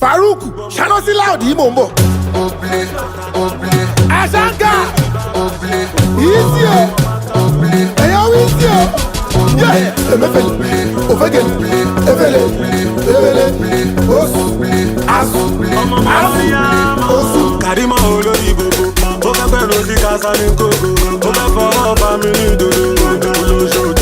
Farouk, Shanosi Laudi Mombo. Ashanka, easy. Eyo easy. Yeah, Emefele, Ofegele, Efele, Osu, Asu, Osu. Karima olórí gbogbo, ó fẹ́ pẹ̀lú sí kásá ní kókó, ó fẹ́ fọwọ́ pa mí ní dodo, olóṣòdì.